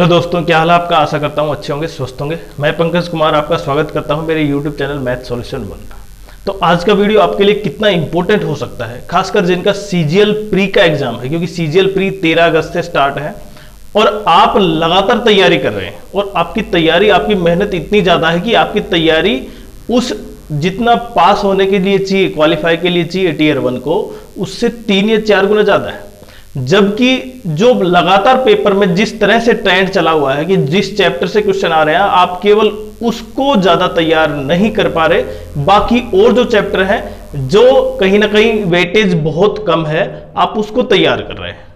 Hello दोस्तों, क्या हाल है आपका। आशा करता हूँ अच्छे होंगे, स्वस्थ होंगे। मैं पंकज कुमार आपका स्वागत करता हूँ मेरे यूट्यूब चैनल मैथ सॉल्यूशन 1। तो आज का वीडियो आपके लिए कितना इंपॉर्टेंट हो सकता है, खासकर जिनका सीजीएल प्री का एग्जाम है, क्योंकि सीजीएल प्री 13 अगस्त से स्टार्ट है और आप लगातार तैयारी कर रहे हैं और आपकी तैयारी, आपकी मेहनत इतनी ज्यादा है कि आपकी तैयारी उस जितना पास होने के लिए चाहिए, क्वालिफाई के लिए चाहिए टीयर 1 को, उससे 3 या 4 गुना ज्यादा है। जबकि जो लगातार पेपर में जिस तरह से ट्रेंड चला हुआ है कि जिस चैप्टर से क्वेश्चन आ रहे हैं आप केवल उसको ज्यादा तैयार नहीं कर पा रहे, बाकी और जो चैप्टर है जो कहीं ना कहीं वेटेज बहुत कम है आप उसको तैयार कर रहे हैं।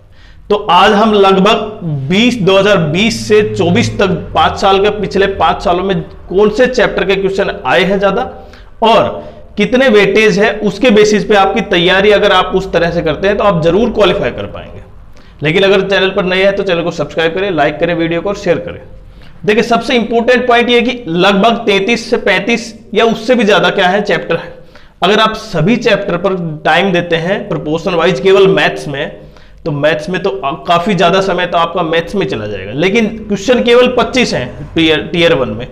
तो आज हम लगभग 2020 से 24 तक 5 साल के पिछले 5 सालों में कौन से चैप्टर के क्वेश्चन आए हैं ज्यादा और कितने वेटेज है, उसके बेसिस पे आपकी तैयारी अगर आप उस तरह से करते हैं तो आप जरूर क्वालिफाई कर पाएंगे। लेकिन अगर चैनल पर नए हैं तो चैनल को सब्सक्राइब करें, लाइक करें वीडियो को और शेयर करें। देखिए, सबसे इंपॉर्टेंट पॉइंट ये कि लगभग 33 से 35 या उससे भी ज्यादा क्या है चैप्टर है। अगर आप सभी चैप्टर पर टाइम देते हैं प्रोपोर्शन वाइज केवल मैथ्स में, तो मैथ्स में तो काफी ज्यादा समय तो आपका मैथ्स में चला जाएगा। लेकिन क्वेश्चन केवल 25 हैं टीयर 1 में,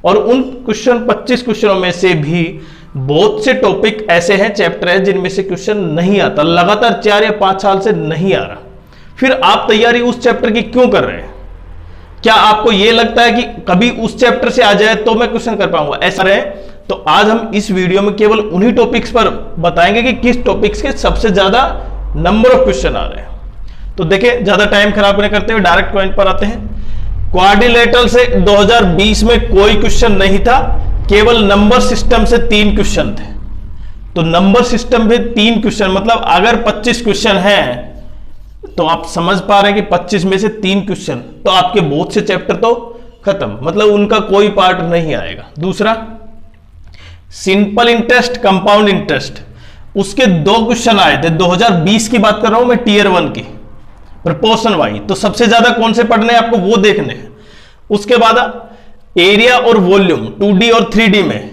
और उन 25 क्वेश्चनों में से भी बहुत से टॉपिक ऐसे हैं, चैप्टर है जिनमें से क्वेश्चन नहीं आता, लगातार 4 या 5 साल से नहीं आ रहा। फिर आप तैयारी उस चैप्टर की क्यों कर रहे हैं? क्या आपको यह लगता है कि कभी उस चैप्टर से आ जाए तो मैं क्वेश्चन कर पाऊंगा, ऐसा रहे? तो आज हम इस वीडियो में केवल उन्हीं टॉपिक्स पर बताएंगे कि किस टॉपिक्स के सबसे ज्यादा नंबर ऑफ क्वेश्चन आ रहे हैं। तो देखिए, ज्यादा टाइम खराब नहीं करते हुए डायरेक्ट पॉइंट पर आते हैं। क्वाड्रिलेटरल से 2020 में कोई क्वेश्चन नहीं था, केवल नंबर सिस्टम से 3 क्वेश्चन थे। तो नंबर सिस्टम में 3 क्वेश्चन मतलब अगर 25 क्वेश्चन हैं तो आप समझ पा रहे हैं कि 25 में से 3 क्वेश्चन, तो आपके बहुत से चैप्टर तो खत्म, मतलब उनका कोई पार्ट नहीं आएगा। दूसरा, सिंपल इंटरेस्ट, कंपाउंड इंटरेस्ट, उसके 2 क्वेश्चन आए थे। 2020 की बात कर रहा हूं मैं, टीयर 1 की प्रोपोर्शन वाइज। तो सबसे ज्यादा कौन से पढ़ने आपको वो देखने हैं। उसके बाद एरिया और वॉल्यूम 2D और 3D में,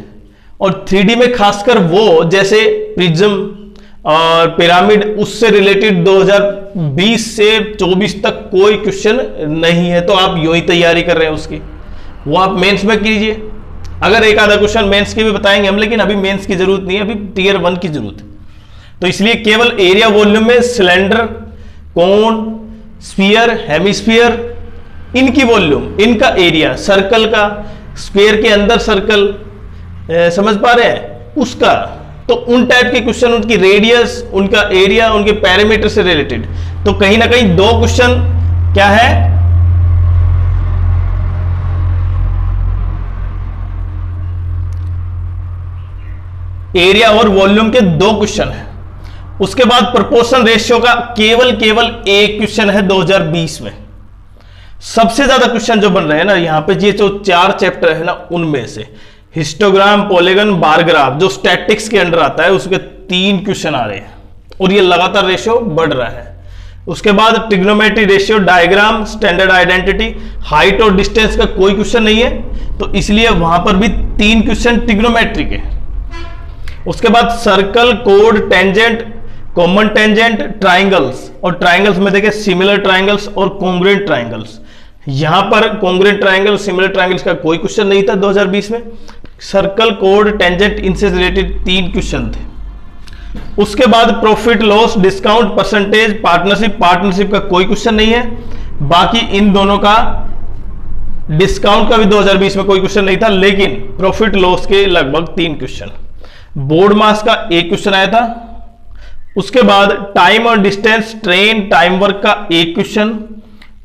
और 3D में खासकर वो जैसे प्रिज्म और पिरामिड, उससे रिलेटेड 2020 से 24 तक कोई क्वेश्चन नहीं है। तो आप यूं ही तैयारी कर रहे हैं उसकी, वो आप मेंस में कीजिए। अगर एक आधा क्वेश्चन मेंस के भी बताएंगे हम, लेकिन अभी मेंस की जरूरत नहीं है, अभी टीयर 1 की जरूरत है। तो इसलिए केवल एरिया वॉल्यूम में सिलेंडर, कोन, स्फीयर, हेमिस्फीयर, इनकी वॉल्यूम, इनका एरिया, सर्कल का, स्क्वायर के अंदर सर्कल, समझ पा रहे हैं उसका, तो उन टाइप के क्वेश्चन, उनकी रेडियस, उनका एरिया, उनके पैरामीटर से रिलेटेड। तो कहीं ना कहीं 2 क्वेश्चन क्या है, एरिया और वॉल्यूम के 2 क्वेश्चन है। उसके बाद प्रोपोर्शन रेशियो का केवल 1 क्वेश्चन है 2020 में। सबसे ज्यादा क्वेश्चन जो बन रहे हैं ना यहाँ पे, ये जो 4 चैप्टर है ना, उनमें से हिस्टोग्राम, पॉलीगन, बार ग्राफ जो स्टैटिक्स के अंडर आता है, उसके 3 क्वेश्चन आ रहे हैं और ये लगातार रेशियो बढ़ रहा है। उसके बाद trigonometry ratio, diagram, standard identity, height और डिस्टेंस का कोई क्वेश्चन नहीं है, तो इसलिए वहां पर भी 3 क्वेश्चन ट्रिग्नोमेट्री के। उसके बाद circle, code, tangent, common tangent, triangles, और ट्राइंगल्स में देखें सिमिलर ट्राइंगल्स और कॉन्ग्रुएंट ट्राइंगल्स। यहां पर कॉन्ग्रुएंट ट्राइंगल, सिमिलर ट्राइंगल्स का कोई क्वेश्चन नहीं था 2020 में। सर्कल, कोड, टेंजेंट, इनसे रिलेटेड 3 क्वेश्चन थे। उसके बाद profit loss, discount, percentage, partnership का कोई क्वेश्चन नहीं है। बाकी इन दोनों का, डिस्काउंट का भी 2020 में कोई क्वेश्चन नहीं था, लेकिन प्रॉफिट लॉस के लगभग 3 क्वेश्चन। बोर्ड मास का 1 क्वेश्चन आया था। उसके बाद टाइम और डिस्टेंस, ट्रेन, टाइम वर्क का 1 क्वेश्चन।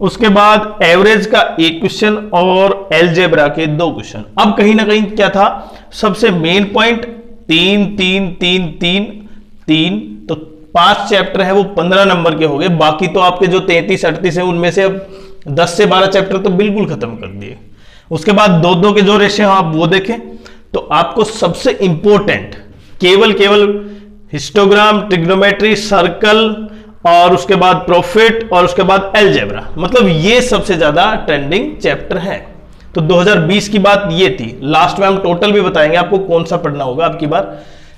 उसके बाद एवरेज का 1 क्वेश्चन और एलजेब्रा के 2 क्वेश्चन। अब कहीं ना कहीं क्या था, सबसे मेन पॉइंट 3 3 3 3 3, तो 5 चैप्टर है वो 15 नंबर के हो गए। बाकी तो आपके जो 33-38 है उनमें से अब 10 से 12 चैप्टर तो बिल्कुल खत्म कर दिए। उसके बाद 2-2 के जो रेशियो आप वो देखें, तो आपको सबसे इंपॉर्टेंट केवल हिस्टोग्राम, ट्रिग्नोमेट्री, सर्कल, और उसके बाद प्रॉफिट, और उसके बाद एलजेब्रा, मतलब ये सबसे ज्यादा ट्रेंडिंग चैप्टर है। तो 2020 की बात ये थी। लास्ट में हम टोटल भी बताएंगे आपको कौन सा पढ़ना होगा आपकी बार।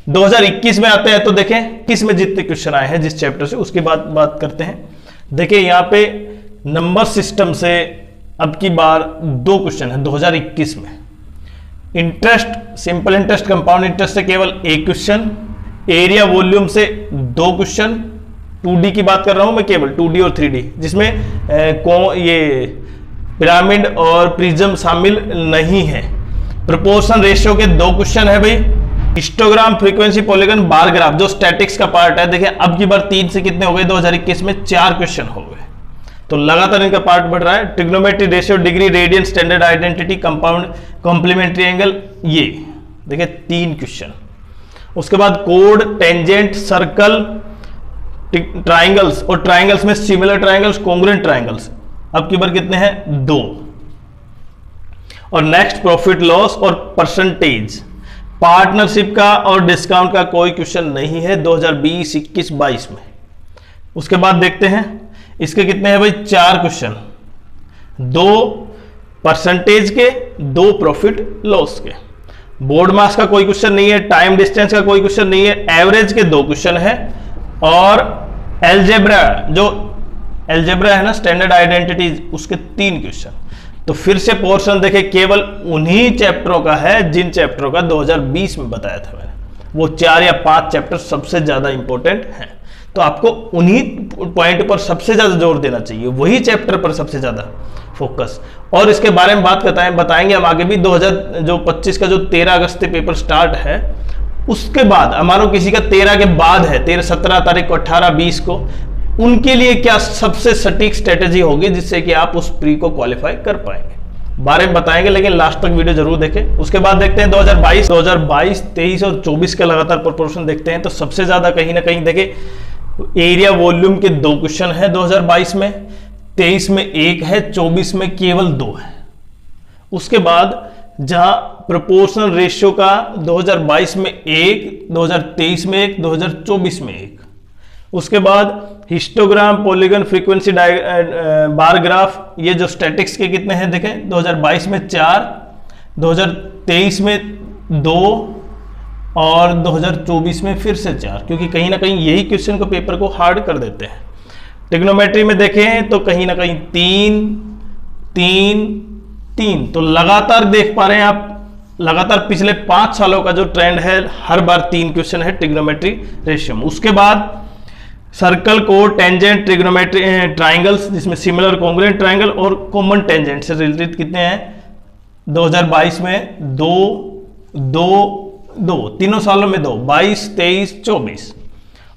2021 में आते हैं तो देखें किस में जितने क्वेश्चन आए हैं जिस चैप्टर से, उसकी बात करते हैं। देखिए यहाँ पे नंबर सिस्टम से अब की बार 2 क्वेश्चन है 2021 में। Interest, simple interest, compound interest से केवल 1 क्वेश्चन, एरिया वॉल्यूम से 2 क्वेश्चन, 2D की बात कर रहा हूं मैं, केवल 2D और 3D, जिसमें ये पिरामिड और प्रिज्म शामिल नहीं है। प्रोपोर्शन रेशियो के 2 क्वेश्चन है भाई। Histogram, frequency, polygon, bar graph जो स्टैटिक्स का पार्ट है, देखिए अब की बार 3 से कितने हो गए, 2021 में 4 क्वेश्चन हो गए, तो लगातार इनका पार्ट बढ़ रहा है। Trigonometry, ratio, degree, radian, standard identity, compound, complementary angle, ये देखिए 3 क्वेश्चन। उसके बाद कोड, टेंजेंट, सर्कल, ट्राइंगल्स, और ट्राइंगल्स में सिमिलर ट्राइंगल्स, कॉन्ग्रुएंट ट्राइंगल्स, अब की बार कितने हैं, 2। और नेक्स्ट प्रॉफिट लॉस और परसेंटेज, पार्टनरशिप का और डिस्काउंट का कोई क्वेश्चन नहीं है 2020, 21, 22 में। उसके बाद देखते हैं इसके कितने हैं भाई, 4 क्वेश्चन, 2 परसेंटेज के, 2 प्रॉफिट लॉस के। बोर्ड मास का कोई क्वेश्चन नहीं है, टाइम डिस्टेंस का कोई क्वेश्चन नहीं है, एवरेज के 2 क्वेश्चन है, और एल्जेब्रा, जो एल्जेब्रा है ना, स्टैंडर्ड आइडेंटिटीज, उसके 3 क्वेश्चन। तो फिर से पोर्शन देखे केवल उन्हीं चैप्टरों का है जिन चैप्टरों का 2020 में बताया था मैंने, वो 4 या 5 चैप्टर सबसे ज्यादा इंपॉर्टेंट हैं। तो आपको उन्हीं पॉइंट पर सबसे ज्यादा जोर देना चाहिए, वही चैप्टर पर सबसे ज्यादा फोकस। और इसके बारे में बात बताएंगे हम आगे भी। 2025 का जो 13 अगस्त से पेपर स्टार्ट है, उसके बाद हमारा किसी का 13 के बाद है, 17 तारीख को, 18, 20 को, उनके लिए क्या सबसे सटीक स्ट्रेटेजी होगी जिससे कि आप उस प्री को क्वालिफाई कर पाएंगे, बारे में बताएंगे, लेकिन लास्ट तक वीडियो जरूर देखें। उसके बाद देखते हैं 2022, 23 और 24 के लगातार प्रोपोर्शन देखते हैं। तो सबसे ज्यादा कहीं ना कहीं देखें एरिया वॉल्यूम के 2 क्वेश्चन है 2022 में, 23 में 1 है, 24 में केवल 2 है। उसके बाद जहां प्रोपोर्शनल रेशियो का 2022 में 1, 2023 में 1, 2024 में 1। उसके बाद histogram, polygon, frequency, bar graph, ये जो स्टैटिक्स के कितने हैं देखें, 2022 में 4, 2023 में 2 और 2024 में फिर से 4, क्योंकि कहीं ना कहीं यही क्वेश्चन को पेपर को हार्ड कर देते हैं। ट्रिग्नोमेट्री में देखें तो कहीं ना कहीं 3, 3, 3, तो लगातार देख पा रहे हैं आप, लगातार पिछले 5 सालों का जो ट्रेंड है, हर बार 3 क्वेश्चन है ट्रिग्नोमेट्री रेशियो में। उसके बाद circle, code, tangent, trigonometry, triangles, जिसमें सिमिलर, कॉन्ग्रुएंट ट्राइंगल और कॉमन टेंजेंट से रिलेटेड कितने हैं 2022 में 2, 2, 2, तीनों सालों में 2, 22, 23, 24।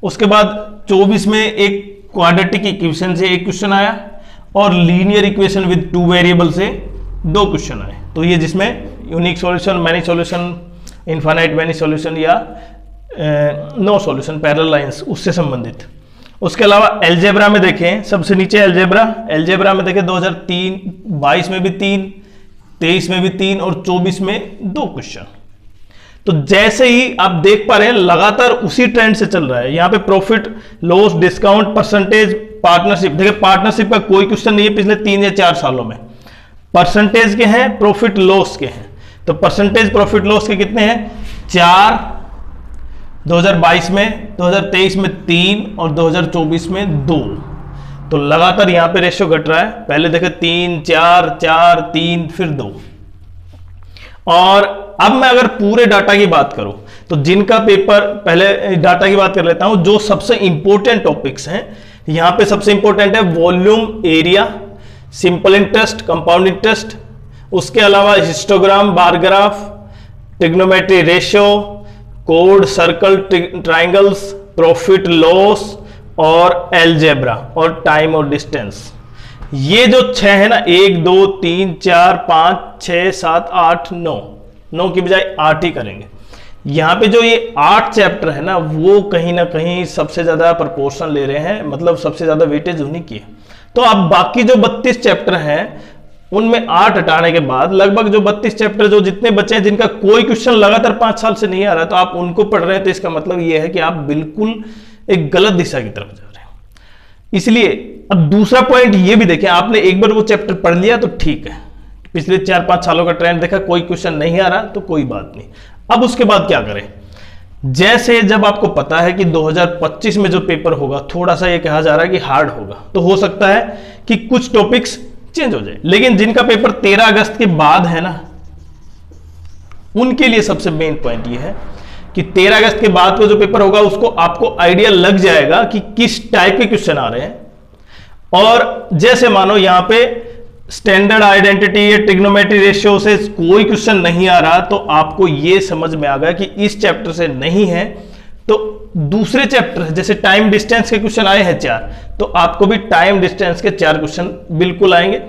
उसके बाद 24 में एक क्वाड्रेटिक इक्वेशन से 1 क्वेश्चन आया, और लीनियर इक्वेशन विद 2 वेरिएबल से 2 क्वेश्चन आए। तो ये जिसमें unique solution, many solution, infinite many solution या नो सॉल्यूशन, पैरेलल लाइंस, उससे संबंधित। उसके अलावा एल्जेब्रा में देखें, सबसे नीचे एल्जेब्रा में देखें 2022 में भी 3, 23 में भी 3 और 24 में 2 क्वेश्चन। तो जैसे ही आप देख पा रहे हैं लगातार उसी ट्रेंड से चल रहा है। यहां पे profit loss, discount, percentage, partnership, देखिए पार्टनरशिप का कोई क्वेश्चन नहीं है पिछले 3 या 4 सालों में। परसेंटेज के हैं, प्रॉफिट लॉस के हैं। तो परसेंटेज प्रॉफिट लॉस के कितने हैं, 4 2022 में, 2023 में 3 और 2024 में 2। तो लगातार यहां पे रेशियो घट रहा है। पहले देखे 3, 4, 4, 3, फिर 2। और अब मैं अगर पूरे डाटा की बात करूं तो जिनका पेपर, पहले डाटा की बात कर लेता हूं, जो सबसे इंपॉर्टेंट टॉपिक्स हैं यहां पे सबसे इंपॉर्टेंट है volume, area, simple interest, compound interest, उसके अलावा histogram, bar graph, trigonometry ratio, code, circle, triangles, profit loss और एल्जेब्रा, और टाइम और डिस्टेंस। ये जो 6 है ना, 1, 2, 3, 4, 5, 6, 7, 8, 9 की बजाय 8 ही करेंगे। यहां पे जो ये 8 चैप्टर है ना, वो कहीं ना कहीं सबसे ज्यादा प्रोपोर्शन ले रहे हैं, मतलब सबसे ज्यादा वेटेज उन्हीं की है। तो अब बाकी जो 32 चैप्टर हैं उनमें 8 हटाने के बाद लगभग जो 32 चैप्टर जो जितने बचे हैं जिनका कोई क्वेश्चन लगातार 5 साल से नहीं आ रहा, तो आप उनको पढ़ रहे हैं, तो इसका मतलब यह है कि आप बिल्कुल एक गलत दिशा की तरफ जा रहे हैं। इसलिए अब दूसरा पॉइंट ये भी देखें, आपने एक बार वो चैप्टर पढ़ लिया तो ठीक है, पिछले 4-5 सालों का ट्रेंड देखा, कोई क्वेश्चन नहीं आ रहा तो कोई बात नहीं। अब उसके बाद क्या करें, जैसे जब आपको पता है कि 2025 में जो पेपर होगा थोड़ा सा ये कहा जा रहा है कि हार्ड होगा, तो हो सकता है कि कुछ टॉपिक्स चेंज हो जाए। लेकिन जिनका पेपर 13 अगस्त के बाद है ना, उनके लिए सबसे मेन पॉइंट ये है कि 13 अगस्त के बाद का जो पेपर होगा उसको आपको आइडिया लग जाएगा कि किस टाइप के क्वेश्चन आ रहे हैं। और जैसे मानो यहां पे स्टैंडर्ड आइडेंटिटी या ट्रिग्नोमेट्री रेशियो से कोई क्वेश्चन नहीं आ रहा, तो आपको यह समझ में आ गया कि इस चैप्टर से नहीं है, तो दूसरे चैप्टर जैसे टाइम डिस्टेंस के क्वेश्चन आए हैं 4, तो आपको भी टाइम डिस्टेंस के 4 क्वेश्चन बिल्कुल आएंगे।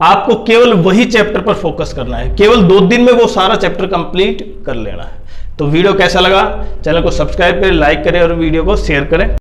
आपको केवल वही चैप्टर पर फोकस करना है, केवल 2 दिन में वो सारा चैप्टर कंप्लीट कर लेना है। तो वीडियो कैसा लगा, चैनल को सब्सक्राइब करें, लाइक करें और वीडियो को शेयर करें।